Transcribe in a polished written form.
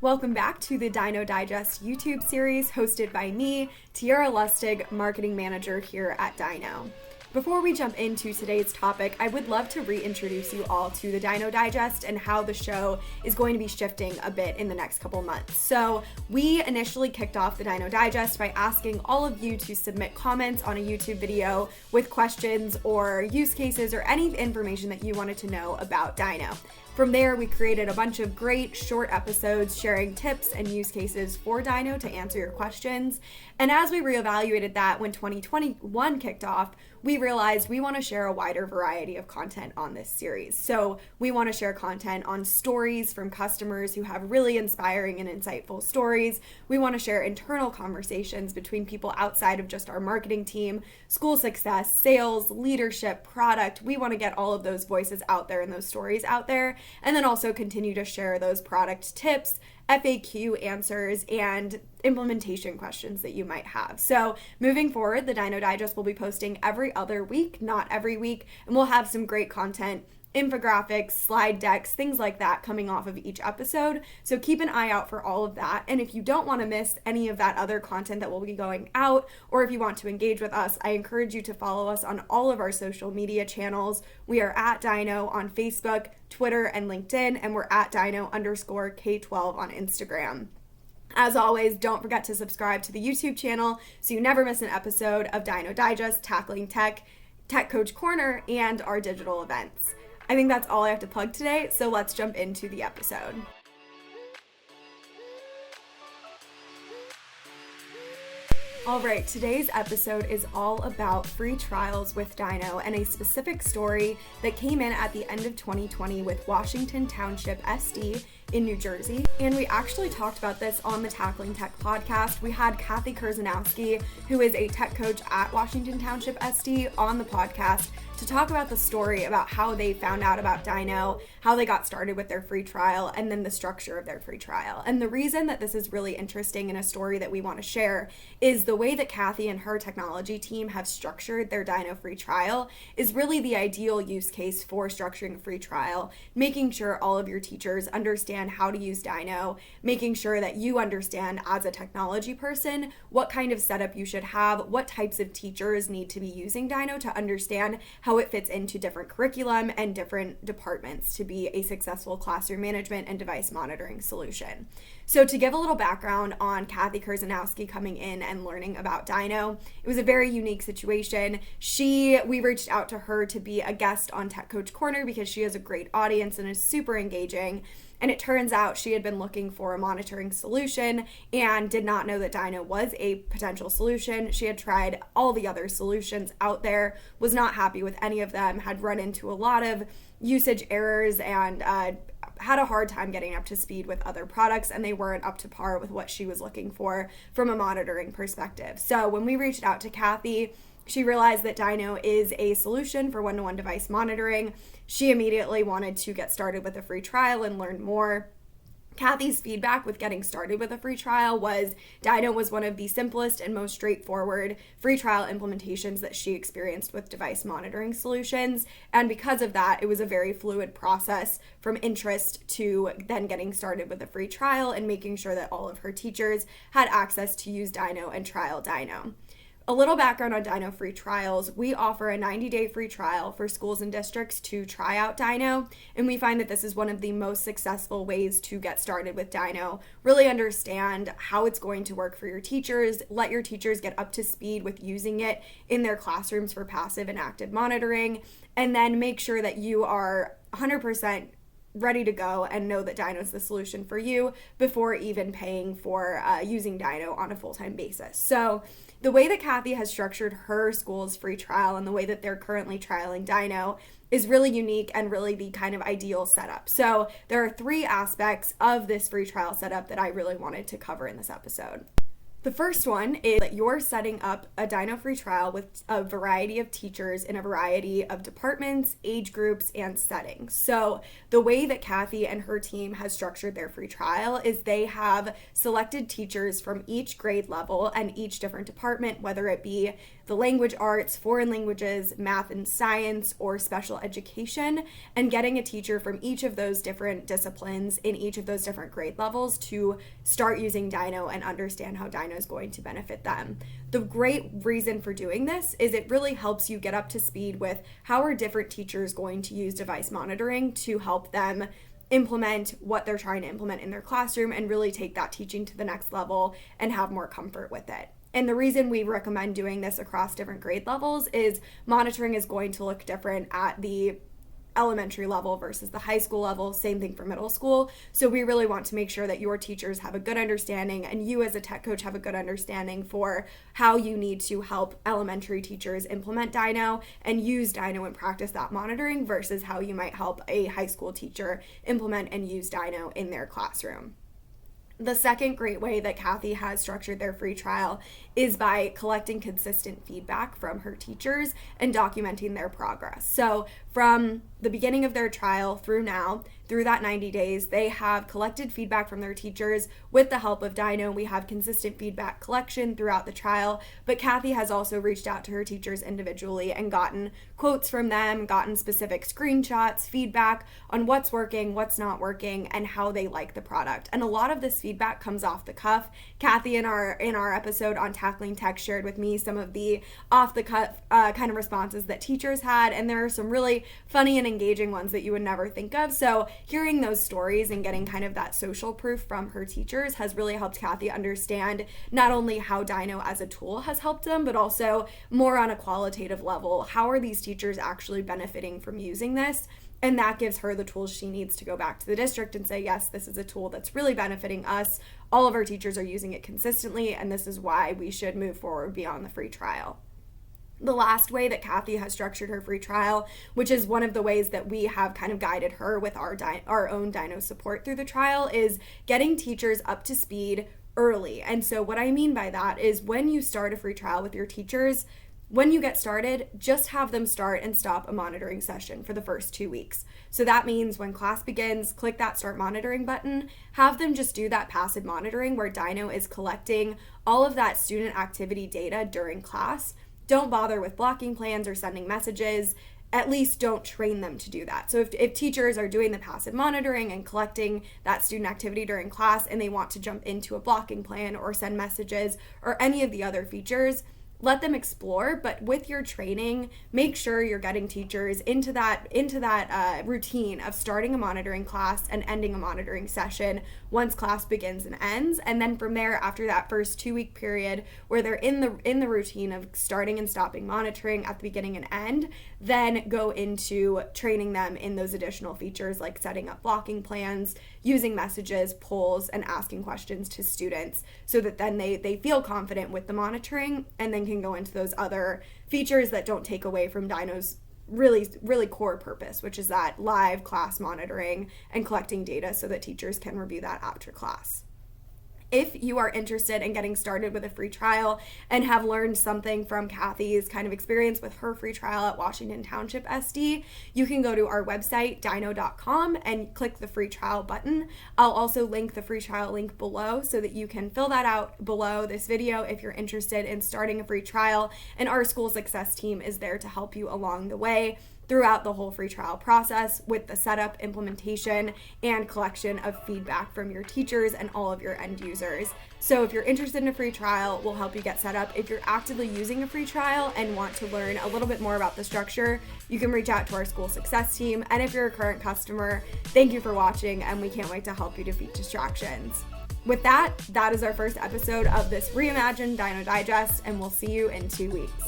Welcome back to the Dyknow Digest YouTube series hosted by me, Tiara Lustig, Marketing Manager here at Dyknow. Before we jump into today's topic, I would love to reintroduce you all to the Dyknow Digest and how the show is going to be shifting a bit in the next couple months. So we initially kicked off the Dyknow Digest by asking all of you to submit comments on a YouTube video with questions or use cases or any information that you wanted to know about Dyknow. From there, we created a bunch of great short episodes sharing tips and use cases for Dyknow to answer your questions. And as we reevaluated that when 2021 kicked off, we realized we want to share a wider variety of content on this series. So we want to share content on stories from customers who have really inspiring and insightful stories. We want to share internal conversations between people outside of just our marketing team, school success, sales, leadership, product. We want to get all of those voices out there and those stories out there, and then also continue to share those product tips, FAQ answers, and implementation questions that you might have. So moving forward, the Dyknow Digest will be posting every other week, not every week, and we'll have some great content, infographics, slide decks, things like that coming off of each episode. So keep an eye out for all of that. And if you don't want to miss any of that other content that will be going out, or if you want to engage with us, I encourage you to follow us on all of our social media channels. We are at Dyknow on Facebook, Twitter, and LinkedIn, and we're at Dyknow_K12 on Instagram. As always, don't forget to subscribe to the YouTube channel so you never miss an episode of Dyknow Digest, Tackling Tech, Tech Coach Corner, and our digital events. I think that's all I have to plug today, so let's jump into the episode. All right, today's episode is all about free trials with Dyknow and a specific story that came in at the end of 2020 with Washington Township SD in New Jersey. And we actually talked about this on the Tackling Tech podcast. We had Kathi Kerznowski, who is a tech coach at Washington Township SD, on the podcast to talk about the story about how they found out about Dyknow, how they got started with their free trial, and then the structure of their free trial. And the reason that this is really interesting and a story that we want to share is the way that Kathi and her technology team have structured their Dyknow free trial is really the ideal use case for structuring a free trial, making sure all of your teachers understand how to use Dyknow, making sure that you understand as a technology person what kind of setup you should have, what types of teachers need to be using Dyknow to understand how it fits into different curriculum and different departments to be a successful classroom management and device monitoring solution. So to give a little background on Kathi Kerznowski coming in and learning about Dyknow, it was a very unique situation. We reached out to her to be a guest on Tech Coach Corner because she has a great audience and is super engaging. And it turns out she had been looking for a monitoring solution and did not know that Dyknow was a potential solution. She had tried all the other solutions out there, was not happy with any of them, had run into a lot of usage errors, and had a hard time getting up to speed with other products, and they weren't up to par with what she was looking for from a monitoring perspective. So when we reached out to Kathi, she realized that Dyknow is a solution for one-to-one device monitoring. She immediately wanted to get started with a free trial and learn more. Kathi's feedback with getting started with a free trial was Dyknow was one of the simplest and most straightforward free trial implementations that she experienced with device monitoring solutions. And because of that, it was a very fluid process from interest to then getting started with a free trial and making sure that all of her teachers had access to use Dyknow and trial Dyknow. A little background on Dyknow free trials. We offer a 90-day free trial for schools and districts to try out Dyknow, and we find that this is one of the most successful ways to get started with Dyknow. Really understand how it's going to work for your teachers, let your teachers get up to speed with using it in their classrooms for passive and active monitoring, and then make sure that you are 100% ready to go and know that Dyknow is the solution for you before even paying for using Dyknow on a full-time basis. So the way that Kathi has structured her school's free trial and the way that they're currently trialing Dyknow is really unique and really the kind of ideal setup. So there are three aspects of this free trial setup that I really wanted to cover in this episode. The first one is that you're setting up a Dino free trial with a variety of teachers in a variety of departments, age groups, and settings. So the way that Kathi and her team has structured their free trial is they have selected teachers from each grade level and each different department, whether it be the language arts, foreign languages, math and science, or special education, and getting a teacher from each of those different disciplines in each of those different grade levels to start using Dino and understand how Dino is going to benefit them. The great reason for doing this is it really helps you get up to speed with how are different teachers going to use device monitoring to help them implement what they're trying to implement in their classroom and really take that teaching to the next level and have more comfort with it. And the reason we recommend doing this across different grade levels is monitoring is going to look different at the elementary level versus the high school level, same thing for middle school. So we really want to make sure that your teachers have a good understanding and you as a tech coach have a good understanding for how you need to help elementary teachers implement Dino and use Dino and practice that monitoring versus how you might help a high school teacher implement and use Dino in their classroom. The second great way that Kathi has structured their free trial is by collecting consistent feedback from her teachers and documenting their progress. So from the beginning of their trial through now, through that 90 days, they have collected feedback from their teachers with the help of Dino. We have consistent feedback collection throughout the trial, but Kathi has also reached out to her teachers individually and gotten quotes from them, gotten specific screenshots, feedback on what's working, what's not working, and how they like the product. And a lot of this feedback comes off the cuff. Kathi in our episode on Tackling Tech shared with me some of the off the cuff kind of responses that teachers had, and there are some really funny and engaging ones that you would never think of. So hearing those stories and getting kind of that social proof from her teachers has really helped Kathi understand not only how Dino as a tool has helped them, but also more on a qualitative level. How are these teachers actually benefiting from using this? And that gives her the tools she needs to go back to the district and say, yes, this is a tool that's really benefiting us. All of our teachers are using it consistently, and this is why we should move forward beyond the free trial. The last way that Kathi has structured her free trial, which is one of the ways that we have kind of guided her with our own Dino support through the trial, is getting teachers up to speed early. And so what I mean by that is when you start a free trial with your teachers, when you get started, just have them start and stop a monitoring session for the first 2 weeks. So that means when class begins, click that start monitoring button, have them just do that passive monitoring where Dino is collecting all of that student activity data during class. Don't bother with blocking plans or sending messages. At least don't train them to do that. So if teachers are doing the passive monitoring and collecting that student activity during class and they want to jump into a blocking plan or send messages or any of the other features, let them explore, but with your training, make sure you're getting teachers into that routine of starting a monitoring class and ending a monitoring session once class begins and ends. And then from there, after that first 2-week period where they're in the routine of starting and stopping monitoring at the beginning and end, then go into training them in those additional features like setting up blocking plans, using messages, polls, and asking questions to students so that then they feel confident with the monitoring and then can go into those other features that don't take away from Dino's really core purpose, which is that live class monitoring and collecting data so that teachers can review that after class. If you are interested in getting started with a free trial and have learned something from Kathi's kind of experience with her free trial at Washington Township SD, you can go to our website, Dyknow.com, and click the free trial button. I'll also link the free trial link below so that you can fill that out below this video if you're interested in starting a free trial, and our school success team is there to help you along the way throughout the whole free trial process with the setup, implementation, and collection of feedback from your teachers and all of your end users. So if you're interested in a free trial, we'll help you get set up. If you're actively using a free trial and want to learn a little bit more about the structure, you can reach out to our school success team. And if you're a current customer, thank you for watching, and we can't wait to help you defeat distractions. With that is our first episode of this reimagined Dyknow Digest, and we'll see you in 2 weeks.